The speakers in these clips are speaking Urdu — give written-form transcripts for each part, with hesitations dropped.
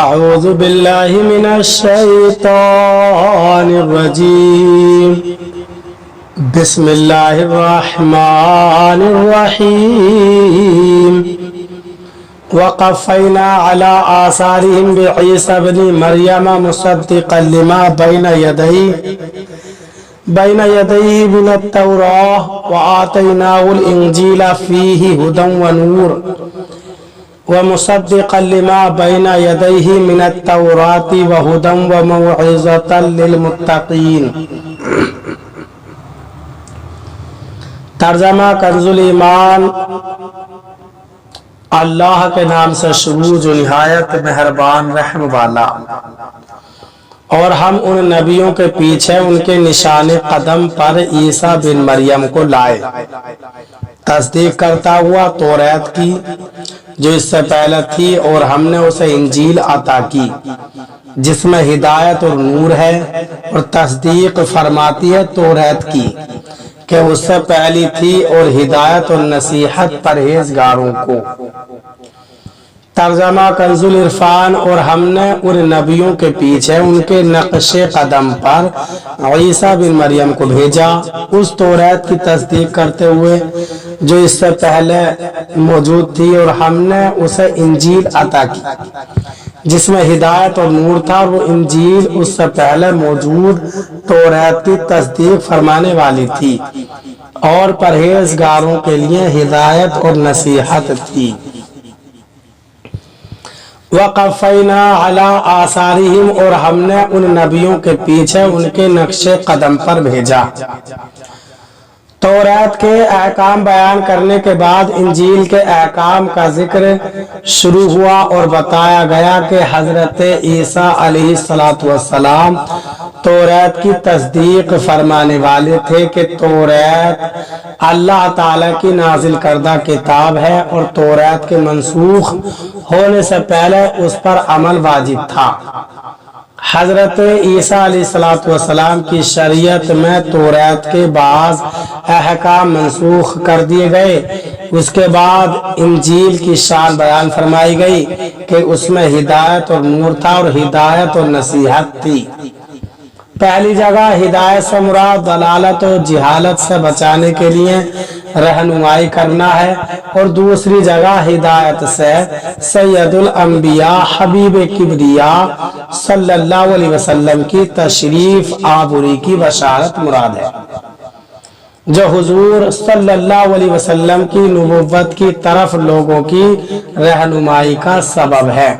أعوذ بالله من الشيطان الرجيم بسم الله الرحمن الرحيم وقفينا على آثارهم بعيسى ابن مريم مصدقا لما بين يديه من التوراة وآتيناه الإنجيل فيه هدى ونور ومصدقا لما بين يديه من التوراة وهدى وموعظة للمتقين۔ ترجمہ کنزُل ایمان۔ اللہ کے نام سے شروع جو نہایت مہربان رحم والا۔ اور ہم ان نبیوں کے پیچھے ان کے نشان قدم پر عیسیٰ بن مریم کو لائے، تصدیق کرتا ہوا توریت کی جو اس سے پہلے تھی، اور ہم نے اسے انجیل عطا کی جس میں ہدایت اور نور ہے، اور تصدیق فرماتی ہے توریت کی کہ اس سے پہلی تھی، اور ہدایت اور نصیحت پرہیزگاروں کو۔ ترجمہ کنزُل عرفان۔ اور ہم نے ان نبیوں کے پیچھے ان کے نقش قدم پر عیسیٰ بن مریم کو بھیجا، اس توریت کی تصدیق کرتے ہوئے جو اس سے پہلے موجود تھی، اور ہم نے اسے انجیل عطا کی جس میں ہدایت اور نور تھا، اور وہ انجیل اس سے پہلے موجود توریت کی تصدیق فرمانے والی تھی اور پرہیزگاروں کے لیے ہدایت اور نصیحت تھی۔ وقفینا علی آثارہم۔ اور ہم نے ان نبیوں کے پیچھے ان کے نقش قدم پر بھیجا۔ توریت کے احکام بیان کرنے کے بعد انجیل کے احکام کا ذکر شروع ہوا، اور بتایا گیا کہ حضرت عیسیٰ علیہ السلام توریت کی تصدیق فرمانے والے تھے کہ توریت اللہ تعالی کی نازل کردہ کتاب ہے، اور توریت کے منسوخ ہونے سے پہلے اس پر عمل واجب تھا۔ حضرت عیسیٰ علیہ السلام کی شریعت میں توریت کے بعض احکام منسوخ کر دیے گئے۔ اس کے بعد انجیل کی شان بیان فرمائی گئی کہ اس میں ہدایت اور نور تھا، اور ہدایت اور نصیحت تھی۔ پہلی جگہ ہدایت سے مراد ضلالت و جہالت سے بچانے کے لیے رہنمائی کرنا ہے، اور دوسری جگہ ہدایت سے سید الانبیاء حبیب کبریا صلی اللہ علیہ وسلم کی تشریف آوری کی بشارت مراد ہے، جو حضور صلی اللہ علیہ وسلم کی نبوت کی طرف لوگوں کی رہنمائی کا سبب ہے۔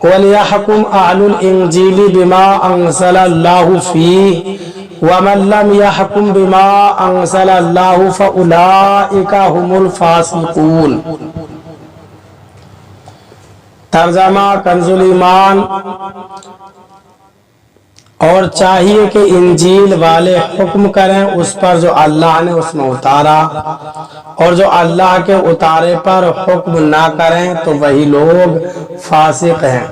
وَلْيَحْكُمْ أَهْلُ الْإِنْجِيلِ بِمَا أَنزَلَ اللَّهُ فِيهِ وَمَنْ لَمْ يَحْكُمْ بِمَا أَنزَلَ اللَّهُ فَأُولَئِكَ هُمُ الْفَاسِقُونَ۔ ترجمہ کنزُل ایمان۔ اور چاہیے کہ انجیل والے حکم کریں اس پر جو اللہ نے اس میں اتارا، اور جو اللہ کے اتارے پر حکم نہ کریں تو وہی لوگ فاسق ہیں۔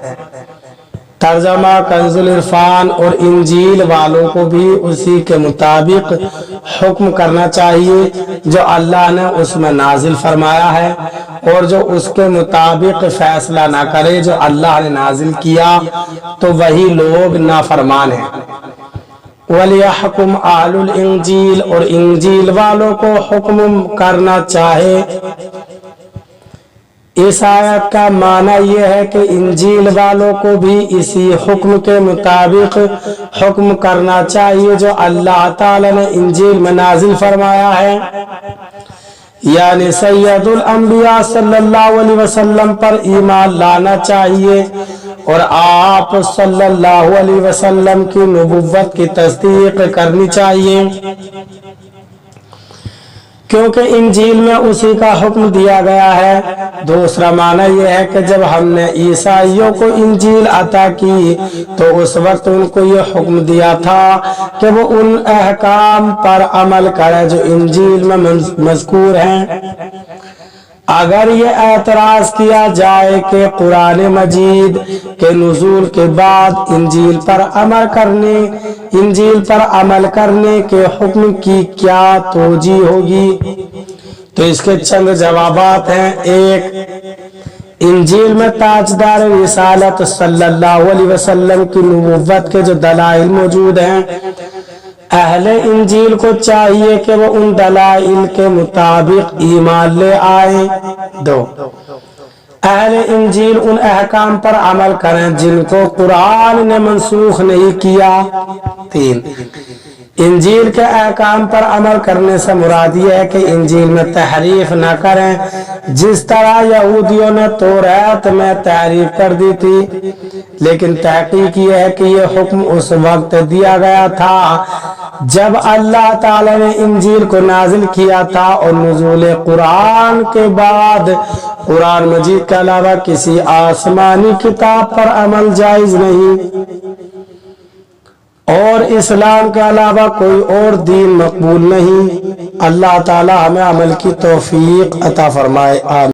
ترجمہ کنزُل عرفان۔ اور انجیل والوں کو بھی اسی کے مطابق حکم کرنا چاہیے جو اللہ نے اس میں نازل فرمایا ہے، اور جو اس کے مطابق فیصلہ نہ کرے جو اللہ نے نازل کیا تو وہی لوگ نافرمان ہیں۔ وَلْيَحْكُمْ أَهْلُ الْإِنْجِيلِ۔ اور انجیل والوں کو حکم کرنا چاہے۔ اس آیت کا معنی یہ ہے کہ انجیل والوں کو بھی اسی حکم کے مطابق حکم کرنا چاہیے جو اللہ تعالی نے انجیل میں نازل فرمایا ہے، یعنی سید الانبیاء صلی اللہ علیہ وسلم پر ایمان لانا چاہیے، اور آپ صلی اللہ علیہ وسلم کی نبوت کی تصدیق کرنی چاہیے، کیونکہ انجیل میں اسی کا حکم دیا گیا ہے۔ دوسرا معنی یہ ہے کہ جب ہم نے عیسائیوں کو انجیل عطا کی تو اس وقت ان کو یہ حکم دیا تھا کہ وہ ان احکام پر عمل کرے جو انجیل میں مذکور ہیں۔ اگر یہ اعتراض کیا جائے کہ قرآن مجید کے نزول کے بعد انجیل پر عمل کرنے کے حکم کی کیا توجیہ ہوگی، تو اس کے چند جوابات ہیں۔ ایک، انجیل میں تاجدار رسالت صلی اللہ علیہ وسلم کی نبوت کے جو دلائل موجود ہیں، اہل انجیل کو چاہیے کہ وہ ان دلائل کے مطابق ایمان لے آئیں۔ 2، اہل انجیل ان احکام پر عمل کریں جن کو قرآن نے منسوخ نہیں کیا۔ 3، انجیل کے احکام پر عمل کرنے سے مراد یہ ہے کہ انجیل میں تحریف نہ کریں، جس طرح یہودیوں نے توریت میں تحریف کر دی تھی، لیکن تحقیق یہ ہے کہ یہ حکم اس وقت دیا گیا تھا جب اللہ تعالی نے انجیل کو نازل کیا تھا، اور نزول قرآن کے بعد قرآن مجید کے علاوہ کسی آسمانی کتاب پر عمل جائز نہیں، اور اسلام کے علاوہ کوئی اور دین مقبول نہیں۔ اللہ تعالی ہمیں عمل کی توفیق عطا فرمائے، آمین۔